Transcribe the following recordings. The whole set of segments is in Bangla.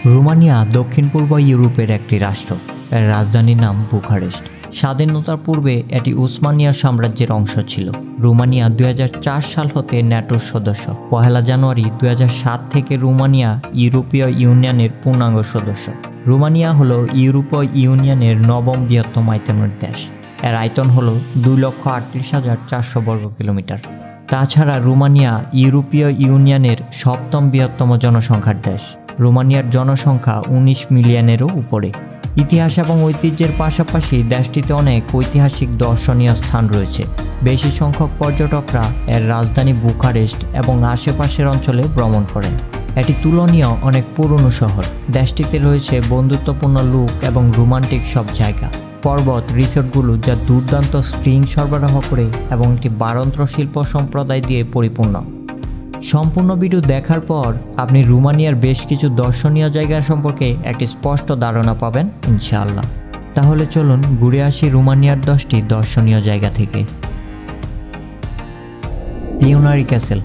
রোমানিয়া দক্ষিণ পূর্ব ইউরোপের একটি রাষ্ট্র। এর রাজধানীর নাম বুখারেস্ট। স্বাধীনতার পূর্বে এটি উসমানিয়া সাম্রাজ্যের অংশ ছিল। রোমানিয়া 2004 সাল হতে ন্যাটোর সদস্য। 1 জানুয়ারি 2007 থেকে রোমানিয়া ইউরোপীয় ইউনিয়নের পূর্ণাঙ্গ সদস্য। রোমানিয়া হলো ইউরোপীয় ইউনিয়নের 9ম বৃহত্তম আয়তনের দেশ। এর আয়তন হলো 2,38,400 বর্গ কিলোমিটার। তাছাড়া রোমানিয়া ইউরোপীয় ইউনিয়নের 7ম বৃহত্তম জনসংখ্যার দেশ। রোমানিয়ার জনসংখ্যা 19 মিলিয়নেরও উপরে। ইতিহাস এবং ঐতিহ্যের পাশাপাশি দেশটিতে অনেক ঐতিহাসিক দর্শনীয় স্থান রয়েছে। বেশি সংখ্যক পর্যটকরা এর রাজধানী বুখারেস্ট এবং আশেপাশের অঞ্চলে ভ্রমণ করেন। এটি তুলনীয় অনেক পুরনো শহর। দেশটিতে রয়েছে বন্ধুত্বপূর্ণ লুক এবং রোমান্টিক সব জায়গা, পর্বত, রিসোর্টগুলো যা দুর্দান্ত স্প্রিং সরবরাহ করে এবং একটি বারন্ত্র শিল্প সম্প্রদায় দিয়ে পরিপূর্ণ। সম্পূর্ণ ভিডিও দেখার পর আপনি রোমানিয়ার বেশ কিছু দর্শনীয় জায়গা সম্পর্কে একটি স্পষ্ট ধারণা পাবেন ইনশাআল্লাহ। তাহলে চলুন ঘুরে আসি রোমানিয়ার 10টি দর্শনীয় জায়গা থেকে। পিউনারি ক্যাসেল।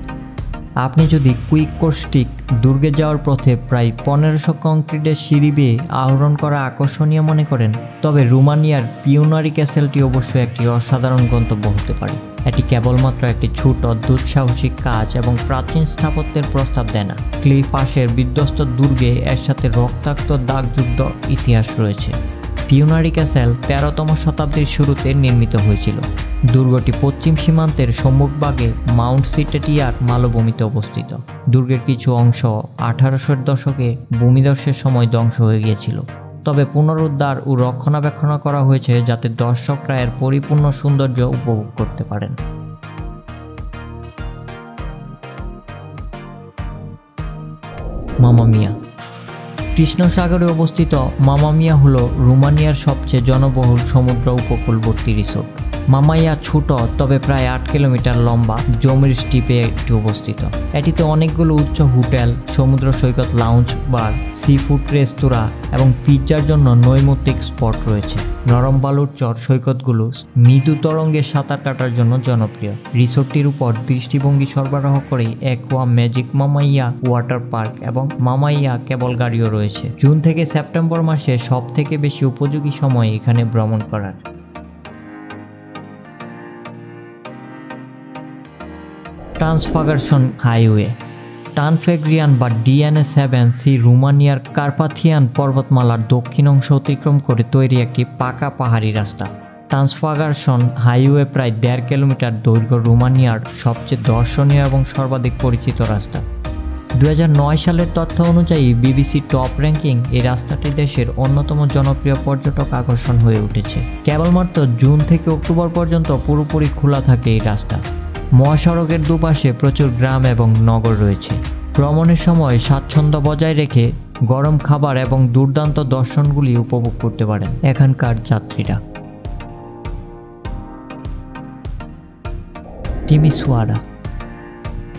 আপনি যদি কুইকোস্টিক দুর্গে যাওয়ার পথে প্রায় 1500 কংক্রিটের সিঁড়ি বেয়ে আহরণ করা আকর্ষণীয় মনে করেন, তবে রোমানিয়ার পিউনারি ক্যাসেলটি অবশ্যই একটি অসাধারণ গন্তব্য হতে পারে। এটি কেবলমাত্র একটি ছোট দুঃসাহসিক কাজ এবং প্রাচীন স্থাপত্যের প্রস্তাব দেয় না। ক্লিফ পাশের বিধ্বস্ত দুর্গে এর সাথে রক্তাক্ত দাগযুক্ত ইতিহাস রয়েছে। পিউনারি ক্যাসেল 13তম শতাব্দীর শুরুতে নির্মিত হয়েছিল। দুর্গটি পশ্চিম সীমান্তের সম্মুখভাগে মাউন্ট সিটেটিয়ার মালভূমিতে অবস্থিত। দুর্গের কিছু অংশ 1800-এর দশকে ভূমিধসের সময় ধ্বংস হয়ে গিয়েছিল, তবে পুনরুদ্ধার ও রক্ষণাবেক্ষণ করা হয়েছে যাতে দর্শকরা এর পরিপূর্ণ সৌন্দর্য উপভোগ করতে পারেন। মামা মিয়া। কৃষ্ণ সাগরে অবস্থিত মামা মিয়া হল রোমানিয়ার সবচেয়ে জনবহুল সমুদ্র উপকূলবর্তী রিসোর্ট। মামাইয়া ছোট তবে প্রায় 8 কিলোমিটার লম্বা জমির স্টিপে এটি অবস্থিত। এটিতে অনেকগুলো উচ্চ হোটেল, সমুদ্র সৈকত, লাউঞ্জ, বার, সি ফুড রেস্তোরাঁ এবং পিৎজার জন্য নৈমিত্তিক স্পট রয়েছে। নরম বালুর চর সৈকতগুলো মৃদু তরঙ্গে সাঁতার কাটার জন্য জনপ্রিয়। রিসোর্টটির উপর দৃষ্টিভঙ্গি সরবরাহ করে অ্যাকোয়া ম্যাজিক মামাইয়া ওয়াটার পার্ক এবং মামাইয়া কেবল গাড়িও রয়েছে। জুন থেকে সেপ্টেম্বর মাসে সবথেকে বেশি উপযোগী সময় এখানে ভ্রমণ করার। ট্রান্সফাগারশন হাইওয়ে। টানফেগ্রিয়ান বা DN7C রোমানিয়ার কার্পাথিয়ান পর্বতমালার দক্ষিণ অংশ অতিক্রম করে তৈরি একটি পাকা পাহাড়ি রাস্তা। ট্রান্সফাগারশন হাইওয়ে প্রায় 1.5 কিলোমিটার দৈর্ঘ্য রোমানিয়ার সবচেয়ে দর্শনীয় এবং সর্বাধিক পরিচিত রাস্তা। 2009 সালের তথ্য অনুযায়ী BBC টপ র্যাঙ্কিং এই রাস্তাটি দেশের অন্যতম জনপ্রিয় পর্যটক আকর্ষণ হয়ে উঠেছে। কেবলমাত্র জুন থেকে অক্টোবর পর্যন্ত পুরোপুরি খোলা থাকে এই রাস্তা। মহাসড়কের দুপাশে প্রচুর গ্রাম এবং নগর রয়েছে। ভ্রমণের সময় স্বাচ্ছন্দ্য বজায় রেখে গরম খাবার এবং দুর্দান্ত দর্শনগুলি উপভোগ করতে পারেন এখানকার যাত্রীরা। টিমিসোয়ারা।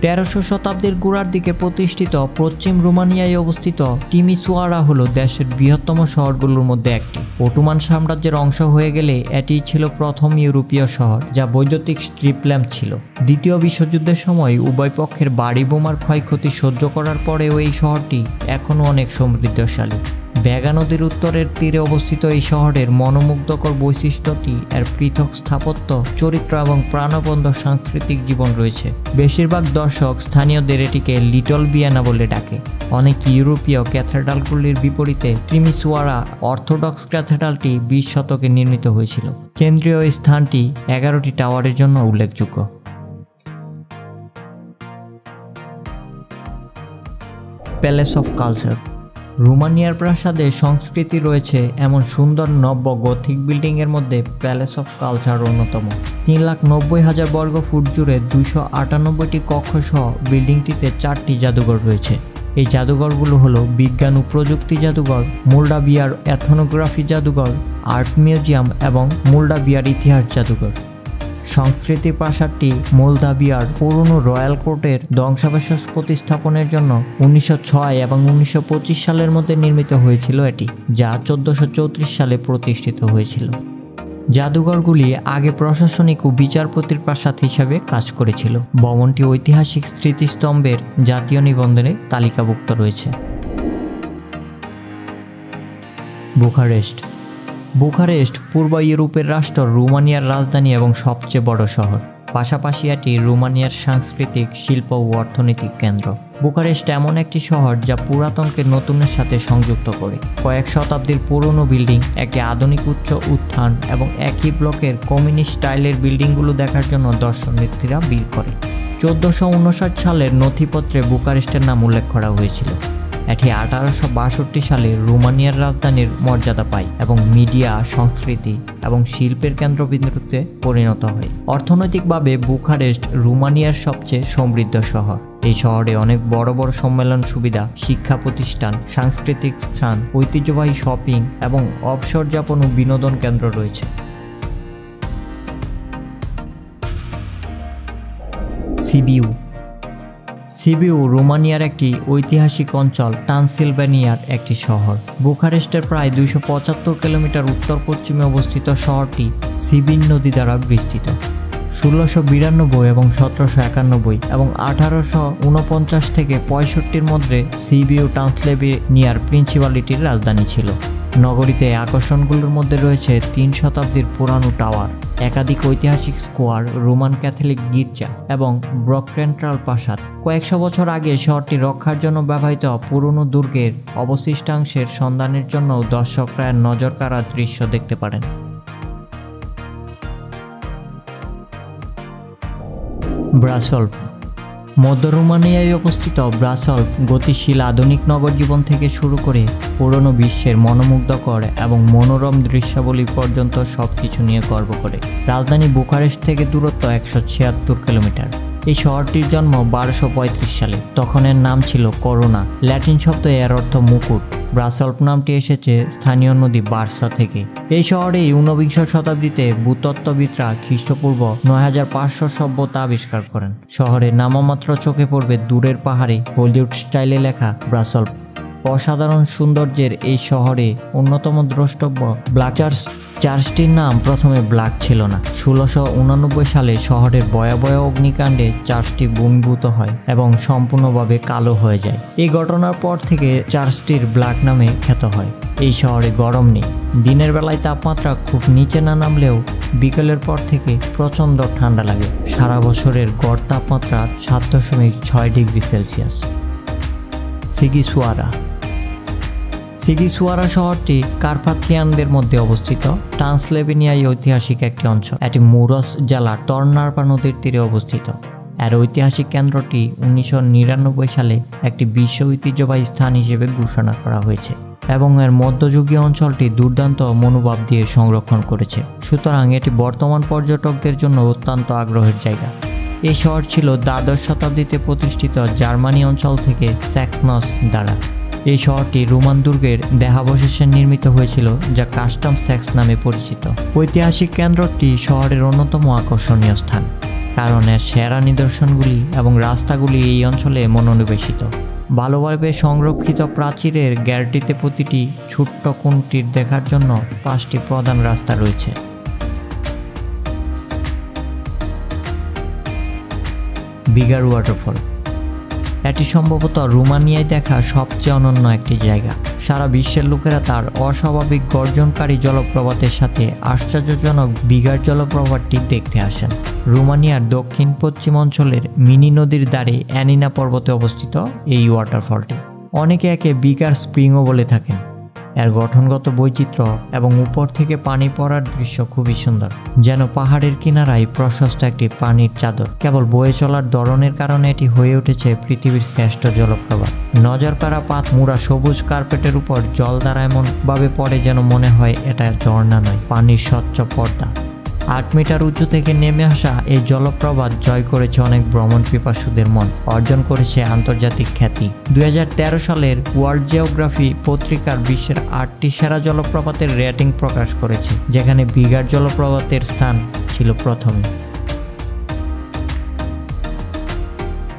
1300 শতাব্দীর গোড়ার দিকে প্রতিষ্ঠিত পশ্চিম রোমানিয়ায় অবস্থিত টিমিসোয়ারা হলো দেশের বৃহত্তম শহরগুলোর মধ্যে একটি। অটোমান সাম্রাজ্যের অংশ হয়ে গেলে এটি ছিল প্রথম ইউরোপীয় শহর যা বৈদ্যুতিক স্ট্রিপ ল্যাম্প ছিল। দ্বিতীয় বিশ্বযুদ্ধের সময় উভয় পক্ষের বাড়ি বোমার ক্ষয়ক্ষতি সহ্য করার পরেও এই শহরটি এখনও অনেক সমৃদ্ধশালী। ব্যাগা নদীর উত্তরের তীরে অবস্থিত এই শহরের মনোমুগ্ধকর বৈশিষ্ট্যটি এর পৃথক স্থাপত্য, চরিত্র এবং প্রাণবন্ত সাংস্কৃতিক জীবন রয়েছে। বেশিরভাগ দর্শক স্থানীয়দের এটিকে লিটল ভিয়েনা বলে ডাকে। অনেক ইউরোপীয় ক্যাথেড্রালগুলির বিপরীতে টিমিসোয়ারা অর্থোডক্স ক্যাথেড্রালটি 20 শতকে নির্মিত হয়েছিল। কেন্দ্রীয় স্থানটি 11টি টাওয়ারের জন্য উল্লেখযোগ্য। Palace of culture. রোমানিয়ার প্রাসাদে সংস্কৃতি রয়েছে এমন সুন্দর নব্য গথিক বিল্ডিংয়ের মধ্যে প্যালেস অফ কালচার অন্যতম। 3,90,000 বর্গ ফুট জুড়ে 298টি কক্ষ সহ বিল্ডিংটিতে 4টি জাদুঘর রয়েছে। এই জাদুঘরগুলো হলো বিজ্ঞান ও প্রযুক্তি জাদুঘর, মোল্ডাভিয়ার এথনোগ্রাফি জাদুঘর, আর্ট মিউজিয়াম এবং মোল্ডাভিয়ার ইতিহাস জাদুঘর। সংস্কৃতি প্রাসাদটি মোলদাভিয়ার পুরনো রয়্যাল কোর্টের ধ্বংসাবশেষ প্রতিস্থাপনের জন্য 1906 এবং 1925 সালের মধ্যে নির্মিত হয়েছিল এটি, যা 1434 সালে প্রতিষ্ঠিত হয়েছিল। জাদুঘরগুলি আগে প্রশাসনিক ও বিচারপতির প্রাসাদ হিসাবে কাজ করেছিল। ভবনটি ঐতিহাসিক স্মৃতিস্তম্ভের জাতীয় নিবন্ধনে তালিকাভুক্ত রয়েছে। বুখারেস্ট। বুখারেস্ট পূর্ব ইউরোপের রাষ্ট্র রোমানিয়ার রাজধানী এবং সবচেয়ে বড় শহর। পাশাপাশি এটি রোমানিয়ার সাংস্কৃতিক, শিল্প ও অর্থনৈতিক কেন্দ্র। বুখারেস্ট এমন একটি শহর যা পুরাতনকে নতুনের সাথে সংযুক্ত করে। কয়েক শতাব্দীর পুরনো বিল্ডিং, একটি আধুনিক উচ্চ উত্থান এবং একই ব্লকের কমিউনিস্ট স্টাইলের বিল্ডিংগুলো দেখার জন্য দর্শনার্থীরা ভিড় করে। 1459 সালের নথিপত্রে বুখারেস্টের নাম উল্লেখ করা হয়েছিল। এটি 1862 সালে রোমানিয়ার রাজধানীর মর্যাদা পায় এবং মিডিয়া, সংস্কৃতি এবং শিল্পের কেন্দ্রবিন্দুতে পরিণত হয়। অর্থনৈতিকভাবে বুখারেস্ট রোমানিয়ার সবচেয়ে সমৃদ্ধ শহর। এই শহরে অনেক বড় বড় সম্মেলন সুবিধা, শিক্ষা প্রতিষ্ঠান, সাংস্কৃতিক স্থান, ঐতিহ্যবাহী শপিং এবং অবসর যাপন ও বিনোদন কেন্দ্র রয়েছে। সিবিউ। সিবিউ রোমানিয়ার একটি ঐতিহাসিক অঞ্চল, ট্রান্সিলভেনিয়ার একটি শহর। বুখারেস্টের প্রায় 275 কিলোমিটার উত্তর পশ্চিমে অবস্থিত শহরটি সিবিন নদী দ্বারা বিস্তৃত। 1692 এবং 1791 এবং 1849 থেকে 65 মধ্যে সিবিউ ট্রান্সিলভেনিয়ার প্রিন্সিপালিটির রাজধানী ছিল। নগরীতে আকর্ষণগুলোর মধ্যে রয়েছে 3 শতাব্দীর পুরানো টাওয়ার, একাধিক ঐতিহাসিক স্কোয়ার, রোমান ক্যাথলিক গির্জা এবং ব্রকেন্ট্রাল প্রাসাদ। কয়েকশো বছর আগে শহরটি রক্ষার জন্য ব্যবহৃত পুরনো দুর্গের অবশিষ্টাংশের সন্ধানের জন্য দর্শকরা নজর কাড়া দৃশ্য দেখতে পারেন। ব্রাসল্ভ। মধ্য রোমানিয়ায় অবস্থিত ব্রাসল্ভ গতিশীল আধুনিক নগর জীবন থেকে শুরু করে পুরনো বিশ্বের মনোমুগ্ধকর এবং মনোরম দৃশ্যাবলী পর্যন্ত সবকিছু নিয়ে গর্ব করে। রাজধানী বুখারেস্ট থেকে দূরত্ব 176 কিলোমিটার। এই শহরটির জন্ম 1235 সালে। তখন এর নাম ছিল করোনা। ল্যাটিন শব্দ এর অর্থ মুকুট। ব্রাসল্ভ নামটি এসেছে স্থানীয় নদী বার্সা থেকে। এই শহরেই 19বিংশ শতাব্দীতে ভূতত্ত্ববিদরা খ্রিস্টপূর্ব 9500 সভ্যতা আবিষ্কার করেন। শহরে নামমাত্র চোখে পড়বে দূরের পাহাড়ে হলিউড স্টাইলে লেখা ব্রাসল্ভ। অসাধারণ সৌন্দর্যের এই শহরে অন্যতম দ্রষ্টব্য ব্ল্যাক চার্চ। চার্চটির নাম প্রথমে ব্ল্যাক ছিল না। 1689 সালে শহরের ভয়াবহ অগ্নিকাণ্ডে চার্চটি ভূমিভূত হয় এবং সম্পূর্ণভাবে কালো হয়ে যায়। এই ঘটনার পর থেকে চার্চটির ব্ল্যাক নামে খ্যাত হয়। এই শহরে গরম নেই। দিনের বেলায় তাপমাত্রা খুব নিচে না নামলেও বিকেলের পর থেকে প্রচণ্ড ঠান্ডা লাগে। সারা বছরের গড় তাপমাত্রা 7.6 ডিগ্রি সেলসিয়াস। সিগিসোয়ারা। সিগিসোয়ারা শহরটি কার্পাথিয়ানদের মধ্যে অবস্থিত। ট্রান্সিলভেনিয়ায় ঐতিহাসিক একটি অঞ্চল। এটি মুরস জেলার তর্নারপা নদীর তীরে অবস্থিত। এর ঐতিহাসিক কেন্দ্রটি 1999 সালে একটি বিশ্ব ঐতিহ্যবাহী স্থান হিসেবে ঘোষণা করা হয়েছে এবং এর মধ্যযুগীয় অঞ্চলটি দুর্দান্ত মনোভাব দিয়ে সংরক্ষণ করেছে। সুতরাং এটি বর্তমান পর্যটকদের জন্য অত্যন্ত আগ্রহের জায়গা। এই শহর ছিল দ্বাদশ শতাব্দীতে প্রতিষ্ঠিত জার্মানি অঞ্চল থেকে স্যাক্সনস দ্বারা। এই শহরটি রোমান দুর্গের দেহাবশেষে নির্মিত হয়েছিল, যা কাস্টম স্যাক্স নামে পরিচিত। ঐতিহাসিক কেন্দ্রটি শহরের অন্যতম আকর্ষণীয় স্থান, কারণ এর সেরা নিদর্শনগুলি এবং রাস্তাগুলি এই অঞ্চলে মনোনিবেশিত। ভালোভাবে সংরক্ষিত প্রাচীরের গ্যালরিতে প্রতিটি ছোট্ট কোণটির দেখার জন্য 5টি প্রধান রাস্তা রয়েছে। Bigger waterfall. এটি সম্ভবত রোমানিয়ায় দেখা সবচেয়ে অনন্য একটি জায়গা। সারা বিশ্বের লোকেরা তার অস্বাভাবিক গর্জনকারী জলপ্রপাতের সাথে আশ্চর্যজনক বিগার জলপ্রপাতটি দেখতে আসেন। রোমানিয়ার দক্ষিণ পশ্চিম অঞ্চলের মিনি নদীর ধারে অ্যানিনা পর্বতে অবস্থিত এই ওয়াটারফলটি। অনেকে একে বিগার স্প্রিংও বলে থাকেন। এর গঠনগত বৈচিত্র্য এবং উপর থেকে পানি পড়ার দৃশ্য খুবই সুন্দর, যেন পাহাড়ের কিনারায় প্রশস্ত একটি পানির চাদর। কেবল বয়ে চলার ধরনের কারণে এটি হয়ে উঠেছে পৃথিবীর শ্রেষ্ঠ জলপ্রপাত। নজর কাড়া পাত মুড়া সবুজ কার্পেটের উপর জল দ্বারা এমনভাবে পড়ে যেন মনে হয় এটা ঝর্ণা নয়, পানির স্বচ্ছ পর্দা। 8 মিটার উঁচু থেকে নেমে আসা এই জলপ্রপাত জয় করেছে অনেক ভ্রমণ পিপাসুদের মন, অর্জন করেছে আন্তর্জাতিক খ্যাতি। 2013 সালের ওয়ার্ল্ড জিওগ্রাফি পত্রিকার বিশ্বের 8টি সেরা জলপ্রপাতের রেটিং প্রকাশ করেছে, যেখানে বিগার জলপ্রপাতের স্থান ছিল প্রথমে।